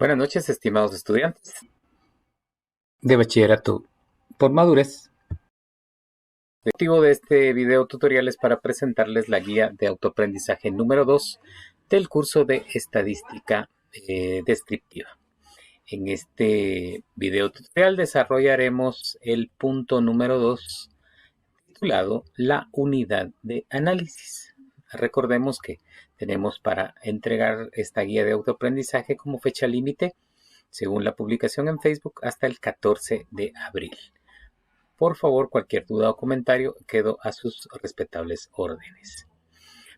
Buenas noches, estimados estudiantes de bachillerato por madurez. El objetivo de este video tutorial es para presentarles la guía de autoaprendizaje número 2 del curso de estadística descriptiva. En este video tutorial desarrollaremos el punto número 2 titulado la unidad de análisis. Recordemos que tenemos para entregar esta guía de autoaprendizaje como fecha límite, según la publicación en Facebook, hasta el 14 de abril. Por favor, cualquier duda o comentario quedo a sus respetables órdenes.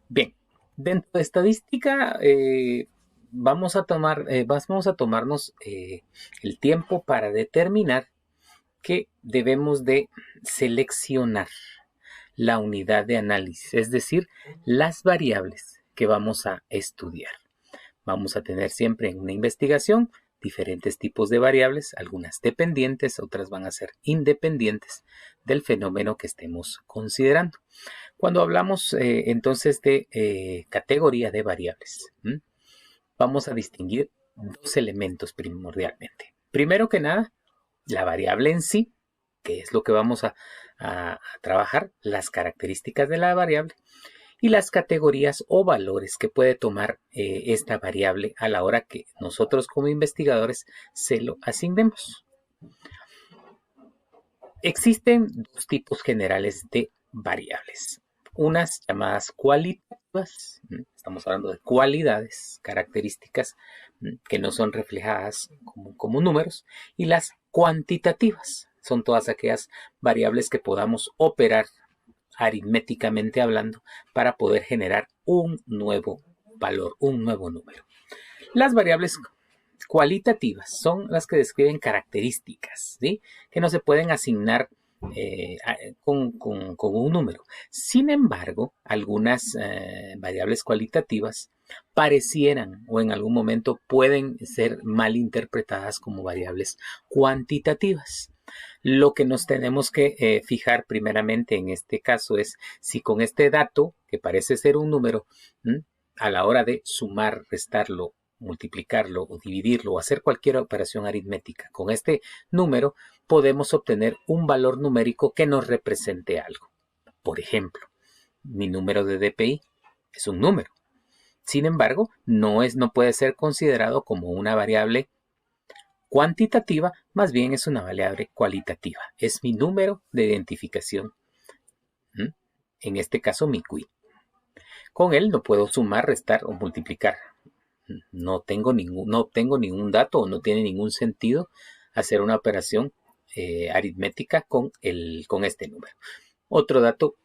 Bien, dentro de estadística vamos a tomarnos el tiempo para determinar que debemos de seleccionar la unidad de análisis, es decir, las variables que vamos a estudiar. Vamos a tener siempre en una investigación diferentes tipos de variables, algunas dependientes, otras van a ser independientes del fenómeno que estemos considerando. Cuando hablamos entonces de categoría de variables, vamos a distinguir dos elementos primordialmente. Primero que nada, la variable en sí, que es lo que vamos a trabajar, las características de la variable, y las categorías o valores que puede tomar esta variable a la hora que nosotros como investigadores se lo asignemos. Existen dos tipos generales de variables. Unas llamadas cualitativas, estamos hablando de cualidades, características que no son reflejadas como números, y las cuantitativas, son todas aquellas variables que podamos operar aritméticamente hablando para poder generar un nuevo valor, un nuevo número. Las variables cualitativas son las que describen características, ¿sí?, que no se pueden asignar con un número. Sin embargo, algunas variables cualitativas parecieran o en algún momento pueden ser mal interpretadas como variables cuantitativas. Lo que nos tenemos que fijar primeramente en este caso es si con este dato, que parece ser un número, a la hora de sumar, restarlo, multiplicarlo o dividirlo o hacer cualquier operación aritmética con este número, podemos obtener un valor numérico que nos represente algo. Por ejemplo, mi número de DPI es un número. Sin embargo, no puede ser considerado como una variable cuantitativa, más bien es una variable cualitativa. Es mi número de identificación. En este caso, mi QI. Con él no puedo sumar, restar o multiplicar. No obtengo ningún dato o no tiene ningún sentido hacer una operación aritmética con este número. Otro dato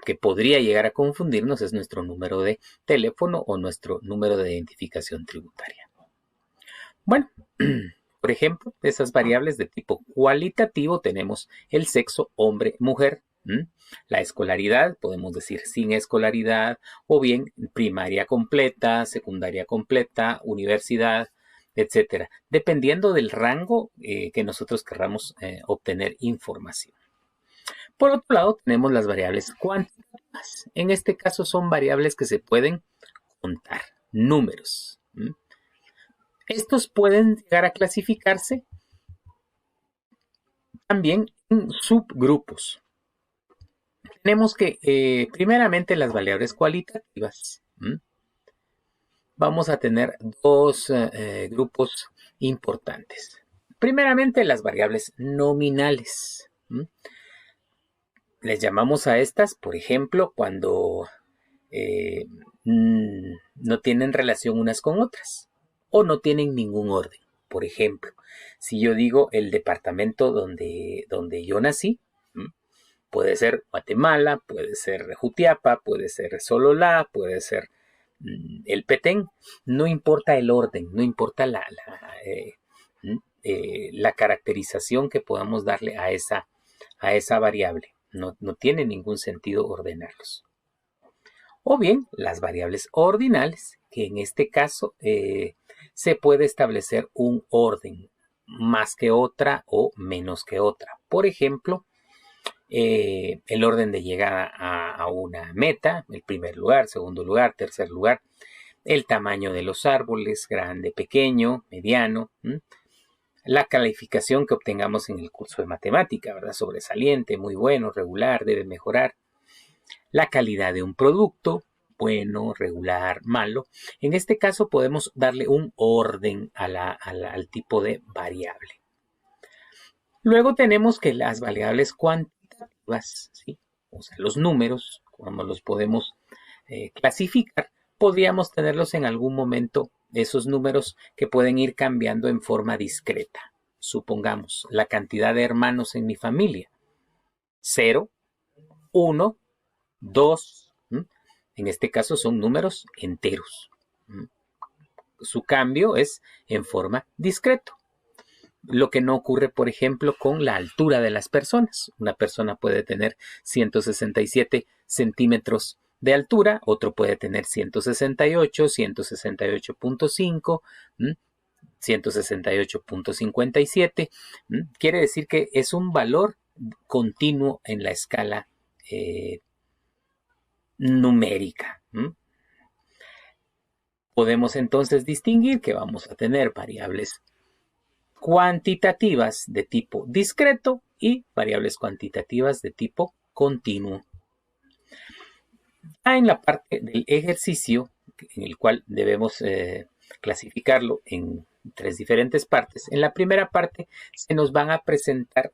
que podría llegar a confundirnos es nuestro número de teléfono o nuestro número de identificación tributaria. Bueno, por ejemplo, de esas variables de tipo cualitativo tenemos el sexo, hombre, mujer, la escolaridad, podemos decir sin escolaridad, o bien primaria completa, secundaria completa, universidad, etcétera, dependiendo del rango que nosotros querramos obtener información. Por otro lado, tenemos las variables cuantitativas. En este caso son variables que se pueden contar, números. Estos pueden llegar a clasificarse también en subgrupos. Tenemos que, primeramente, las variables cualitativas. Vamos a tener dos grupos importantes. Primeramente, las variables nominales. Les llamamos a estas, por ejemplo, cuando no tienen relación unas con otras o no tienen ningún orden. Por ejemplo, si yo digo el departamento donde yo nací, puede ser Guatemala, puede ser Jutiapa, puede ser Sololá, puede ser el Petén, no importa el orden, no importa la caracterización que podamos darle a esa variable, no tiene ningún sentido ordenarlos. O bien las variables ordinales, que en este caso se puede establecer un orden más que otra o menos que otra. Por ejemplo, el orden de llegada a una meta, el primer lugar, segundo lugar, tercer lugar. el tamaño de los árboles, grande, pequeño, mediano, la calificación que obtengamos en el curso de matemática, ¿verdad? Sobresaliente, muy bueno, regular, debe mejorar. La calidad de un producto, bueno, regular, malo. En este caso podemos darle un orden al tipo de variable. Luego tenemos que las variables cuantitativas, ¿sí? O sea, los números, como los podemos clasificar, podríamos tenerlos en algún momento, esos números que pueden ir cambiando en forma discreta. Supongamos la cantidad de hermanos en mi familia. 0, 1, 2. En este caso son números enteros. Su cambio es en forma discreta. Lo que no ocurre, por ejemplo, con la altura de las personas. Una persona puede tener 167 centímetros de altura, otro puede tener 168, 168.5, 168.57. Quiere decir que es un valor continuo en la escala numérica. Podemos entonces distinguir que vamos a tener variables cuantitativas de tipo discreto y variables cuantitativas de tipo continuo. En la parte del ejercicio, en el cual debemos clasificarlo en 3 diferentes partes, en la primera parte se nos van a presentar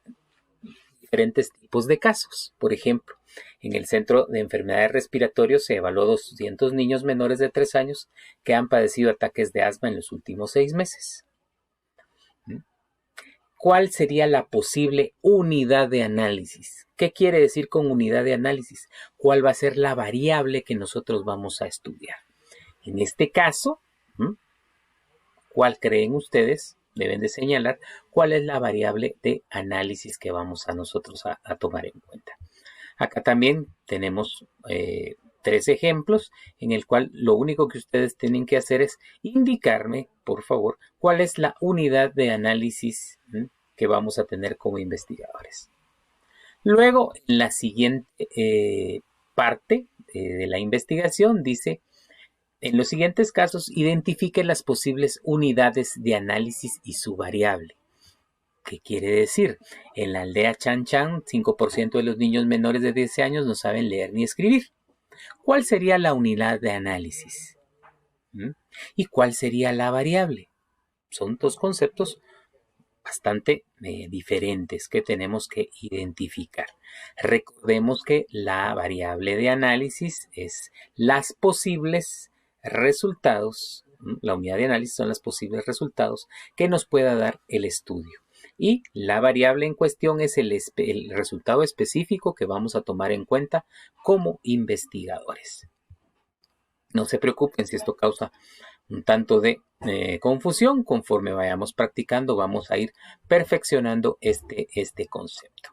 diferentes tipos de casos. Por ejemplo, en el Centro de Enfermedades Respiratorias se evaluó 200 niños menores de 3 años que han padecido ataques de asma en los últimos 6 meses. ¿Cuál sería la posible unidad de análisis? ¿Qué quiere decir con unidad de análisis? ¿Cuál va a ser la variable que nosotros vamos a estudiar? En este caso, ¿cuál creen ustedes? Deben de señalar cuál es la variable de análisis que vamos a nosotros a tomar en cuenta. Acá también tenemos 3 ejemplos en el cual lo único que ustedes tienen que hacer es indicarme, por favor, cuál es la unidad de análisis que vamos a tener como investigadores. Luego, en la siguiente parte de la investigación dice, en los siguientes casos, identifique las posibles unidades de análisis y su variable. ¿Qué quiere decir? En la aldea Chan Chan, 5% de los niños menores de 10 años no saben leer ni escribir. ¿Cuál sería la unidad de análisis? ¿Y cuál sería la variable? Son 2 conceptos bastante diferentes que tenemos que identificar. Recordemos que la variable de análisis es las posibles resultados, la unidad de análisis son los posibles resultados que nos pueda dar el estudio. Y la variable en cuestión es el resultado específico que vamos a tomar en cuenta como investigadores. No se preocupen si esto causa un tanto de confusión. Conforme vayamos practicando, vamos a ir perfeccionando este concepto.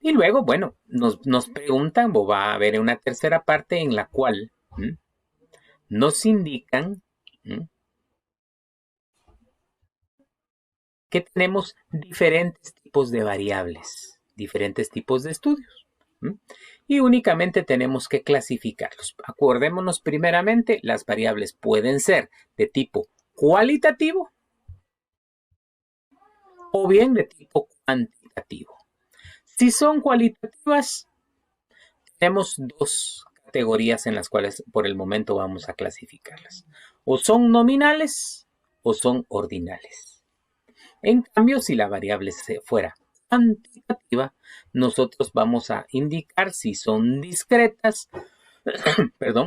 Y luego, bueno, nos preguntan, o va a haber una tercera parte en la cual nos indican que tenemos diferentes tipos de variables, diferentes tipos de estudios. Y únicamente tenemos que clasificarlos. Acordémonos primeramente, las variables pueden ser de tipo cualitativo o bien de tipo cuantitativo. Si son cualitativas, tenemos 2 categorías en las cuales por el momento vamos a clasificarlas. O son nominales o son ordinales. En cambio, si la variable fuera cuantitativa, nosotros vamos a indicar si son discretas,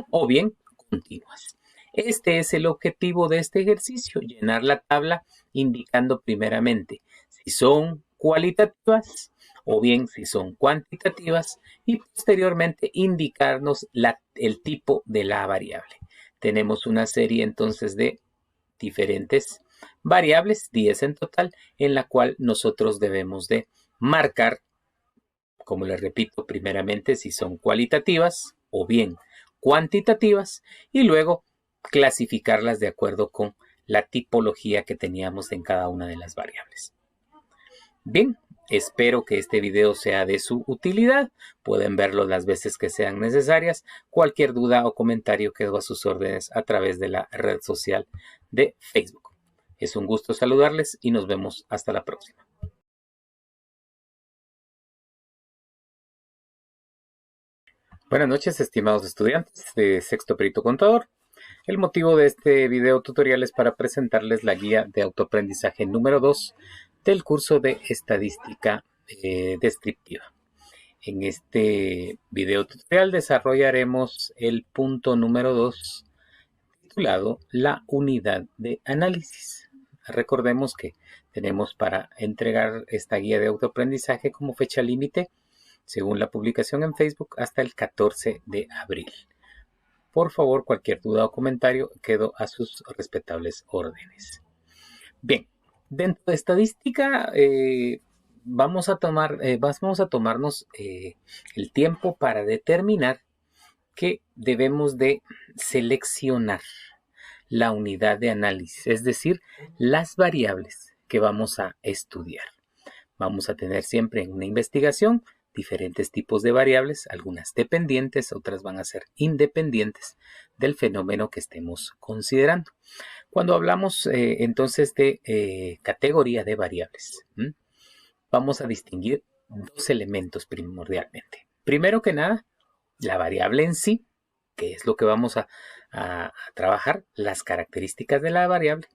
o bien continuas. Este es el objetivo de este ejercicio, llenar la tabla indicando primeramente si son cualitativas o bien si son cuantitativas y posteriormente indicarnos el tipo de la variable. Tenemos una serie entonces de diferentes variables, 10 en total, en la cual nosotros debemos de marcar, como les repito, primeramente si son cualitativas o bien cuantitativas y luego clasificarlas de acuerdo con la tipología que teníamos en cada una de las variables. Bien, Espero que este video sea de su utilidad. Pueden verlo las veces que sean necesarias. Cualquier duda o comentario quedo a sus órdenes a través de la red social de Facebook. Es un gusto saludarles y nos vemos hasta la próxima. Buenas noches, estimados estudiantes de Sexto Perito Contador. El motivo de este video tutorial es para presentarles la guía de autoaprendizaje número 2 del curso de estadística descriptiva. En este video tutorial desarrollaremos el punto número 2 titulado la unidad de análisis. Recordemos que tenemos para entregar esta guía de autoaprendizaje como fecha límite, según la publicación en Facebook, hasta el 14 de abril. Por favor, cualquier duda o comentario quedo a sus respetables órdenes. Bien, dentro de estadística vamos a tomarnos el tiempo para determinar que debemos de seleccionar la unidad de análisis, es decir, las variables que vamos a estudiar. Vamos a tener siempre en una investigación diferentes tipos de variables, algunas dependientes, otras van a ser independientes del fenómeno que estemos considerando. Cuando hablamos entonces de categoría de variables, vamos a distinguir dos elementos primordialmente. Primero que nada, la variable en sí, que es lo que vamos a trabajar, las características de la variable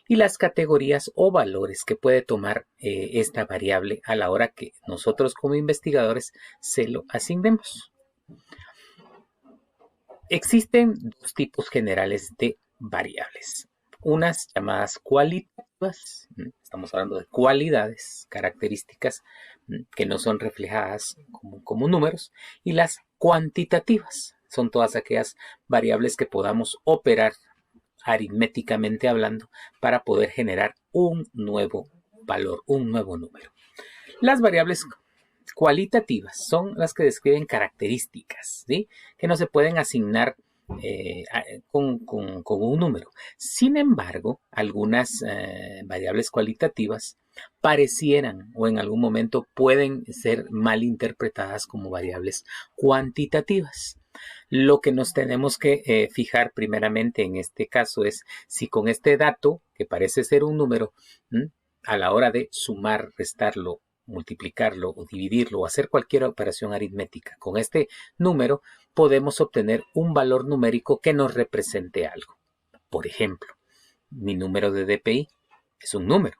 y las categorías o valores que puede tomar esta variable a la hora que nosotros como investigadores se lo asignemos. Existen dos tipos generales de variables. Unas llamadas cualitativas, estamos hablando de cualidades, características que no son reflejadas como números, y las cuantitativas, son todas aquellas variables que podamos operar aritméticamente hablando para poder generar un nuevo valor, un nuevo número. Las variables cualitativas son las que describen características, ¿sí?, que no se pueden asignar con un número. Sin embargo, algunas variables cualitativas parecieran o en algún momento pueden ser mal interpretadas como variables cuantitativas. Lo que nos tenemos que fijar primeramente en este caso es si con este dato, que parece ser un número, a la hora de sumar, restarlo, multiplicarlo o dividirlo o hacer cualquier operación aritmética con este número, podemos obtener un valor numérico que nos represente algo. Por ejemplo, mi número de DPI es un número.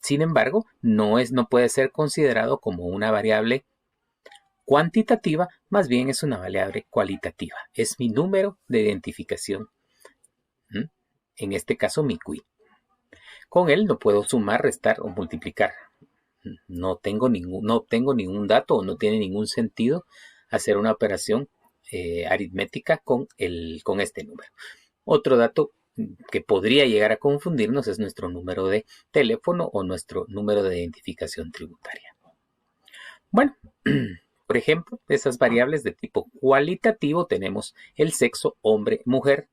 Sin embargo, no puede ser considerado como una variable cuantitativa, más bien es una variable cualitativa. Es mi número de identificación. En este caso, mi QI. Con él no puedo sumar, restar o multiplicar. No obtengo ningún dato o no tiene ningún sentido hacer una operación aritmética con este número. Otro dato que podría llegar a confundirnos es nuestro número de teléfono o nuestro número de identificación tributaria. Bueno, por ejemplo, de esas variables de tipo cualitativo tenemos el sexo, hombre, mujer.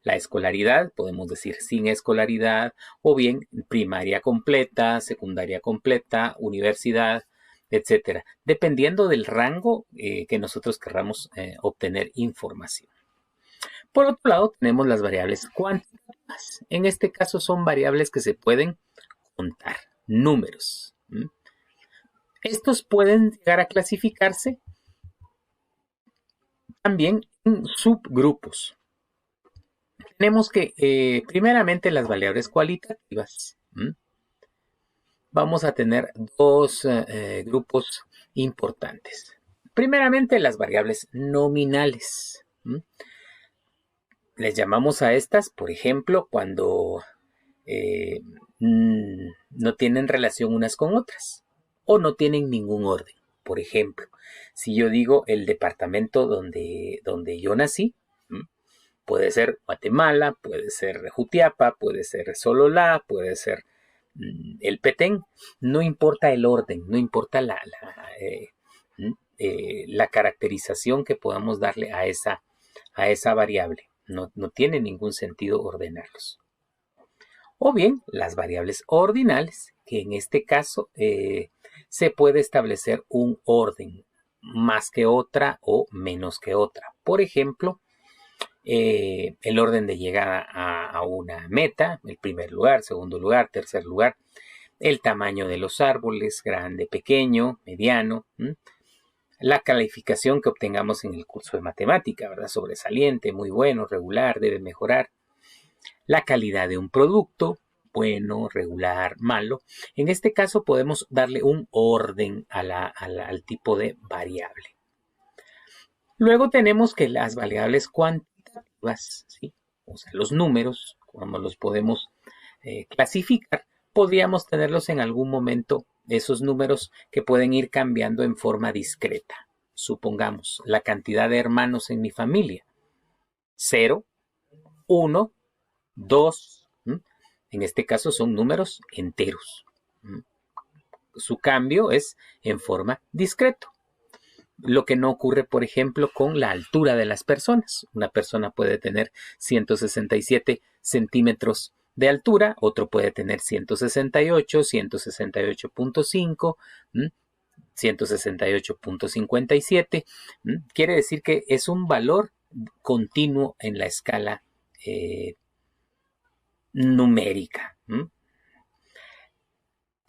La escolaridad, podemos decir sin escolaridad, o bien primaria completa, secundaria completa, universidad, etcétera, dependiendo del rango que nosotros querramos obtener información. Por otro lado, tenemos las variables cuantitativas. En este caso son variables que se pueden contar, números. Estos pueden llegar a clasificarse también en subgrupos. Tenemos que, primeramente, las variables cualitativas. Vamos a tener dos grupos importantes. Primeramente, las variables nominales. Les llamamos a estas, por ejemplo, cuando no tienen relación unas con otras o no tienen ningún orden. Por ejemplo, si yo digo el departamento donde yo nací, puede ser Guatemala, puede ser Jutiapa, puede ser Sololá, puede ser el Petén. No importa el orden, no importa la caracterización que podamos darle a esa variable. No tiene ningún sentido ordenarlos. O bien las variables ordinales, que en este caso se puede establecer un orden, más que otra o menos que otra. Por ejemplo, el orden de llegada a una meta, el primer lugar, segundo lugar, tercer lugar, el tamaño de los árboles, grande, pequeño, mediano, la calificación que obtengamos en el curso de matemática, ¿verdad? Sobresaliente, muy bueno, regular, debe mejorar, la calidad de un producto, bueno, regular, malo. En este caso podemos darle un orden al tipo de variable. Luego tenemos que las variables cuantitativas, ¿sí? O sea, los números, como los podemos clasificar, podríamos tenerlos en algún momento, esos números que pueden ir cambiando en forma discreta. Supongamos la cantidad de hermanos en mi familia. 0, 1, 2. En este caso son números enteros. Su cambio es en forma discreta. Lo que no ocurre, por ejemplo, con la altura de las personas. Una persona puede tener 167 centímetros de altura, otro puede tener 168, 168.5, 168.57. Quiere decir que es un valor continuo en la escala numérica.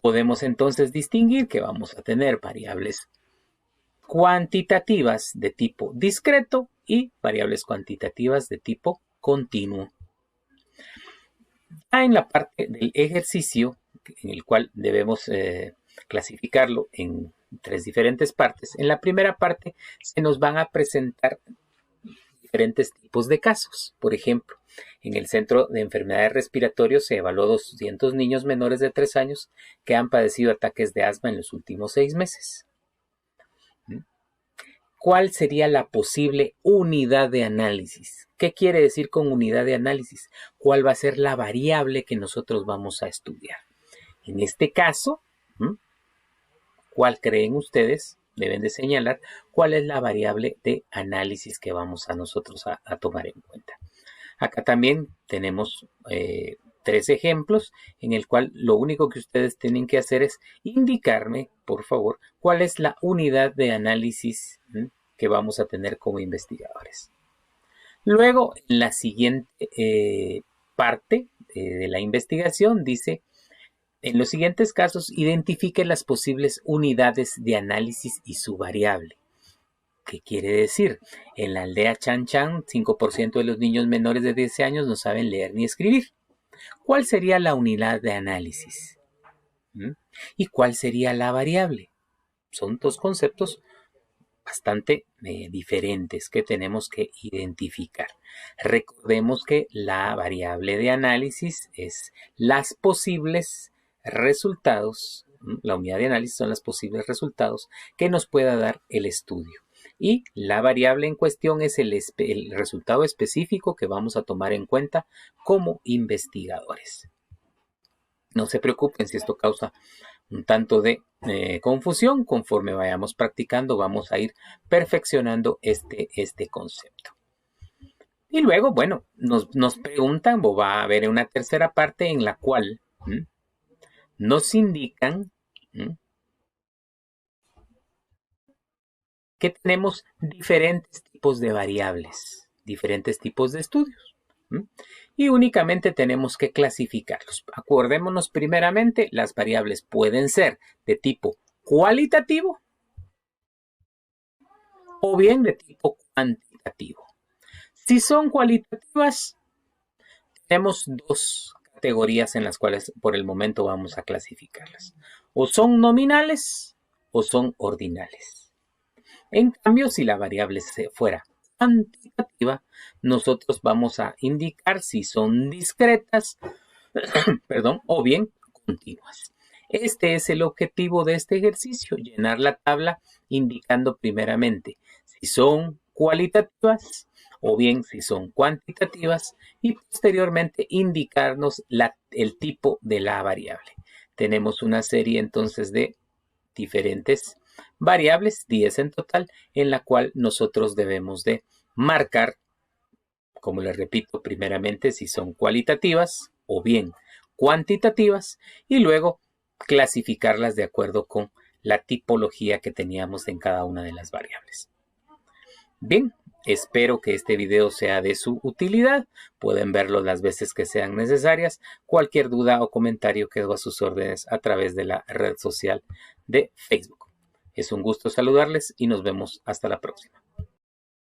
Podemos entonces distinguir que vamos a tener variables cuantitativas de tipo discreto y variables cuantitativas de tipo continuo. En la parte del ejercicio, en el cual debemos clasificarlo en 3 diferentes partes, en la primera parte se nos van a presentar diferentes tipos de casos. Por ejemplo, en el Centro de Enfermedades Respiratorias se evaluó 200 niños menores de 3 años que han padecido ataques de asma en los últimos 6 meses. ¿Cuál sería la posible unidad de análisis? ¿Qué quiere decir con unidad de análisis? ¿Cuál va a ser la variable que nosotros vamos a estudiar? En este caso, ¿cuál creen ustedes? Deben de señalar cuál es la variable de análisis que vamos a nosotros a tomar en cuenta. Acá también tenemos 3 ejemplos en el cual lo único que ustedes tienen que hacer es indicarme, por favor, cuál es la unidad de análisis que vamos a tener como investigadores. Luego, en la siguiente parte de la investigación dice, en los siguientes casos, identifique las posibles unidades de análisis y su variable. ¿Qué quiere decir? En la aldea Chan Chan, 5% de los niños menores de 10 años no saben leer ni escribir. ¿Cuál sería la unidad de análisis? ¿Y cuál sería la variable? Son 2 conceptos bastante diferentes que tenemos que identificar. Recordemos que la variable de análisis es las posibles resultados, la unidad de análisis son los posibles resultados que nos pueda dar el estudio. Y la variable en cuestión es el resultado específico que vamos a tomar en cuenta como investigadores. No se preocupen si esto causa un tanto de confusión. Conforme vayamos practicando, vamos a ir perfeccionando este concepto. Y luego, bueno, nos preguntan, o va a haber una tercera parte en la cual nos indican que tenemos diferentes tipos de variables, diferentes tipos de estudios. Y únicamente tenemos que clasificarlos. Acordémonos primeramente, las variables pueden ser de tipo cualitativo o bien de tipo cuantitativo. Si son cualitativas, tenemos 2 categorías en las cuales por el momento vamos a clasificarlas. O son nominales o son ordinales. En cambio, si la variable fuera cuantitativa, nosotros vamos a indicar si son discretas, o bien continuas. Este es el objetivo de este ejercicio, llenar la tabla indicando primeramente si son cualitativas o bien si son cuantitativas y posteriormente indicarnos el tipo de la variable. Tenemos una serie entonces de diferentes variables, 10 en total, en la cual nosotros debemos de marcar, como les repito, primeramente si son cualitativas o bien cuantitativas y luego clasificarlas de acuerdo con la tipología que teníamos en cada una de las variables. Bien, espero que este video sea de su utilidad. Pueden verlo las veces que sean necesarias. Cualquier duda o comentario quedo a sus órdenes a través de la red social de Facebook. Es un gusto saludarles y nos vemos hasta la próxima.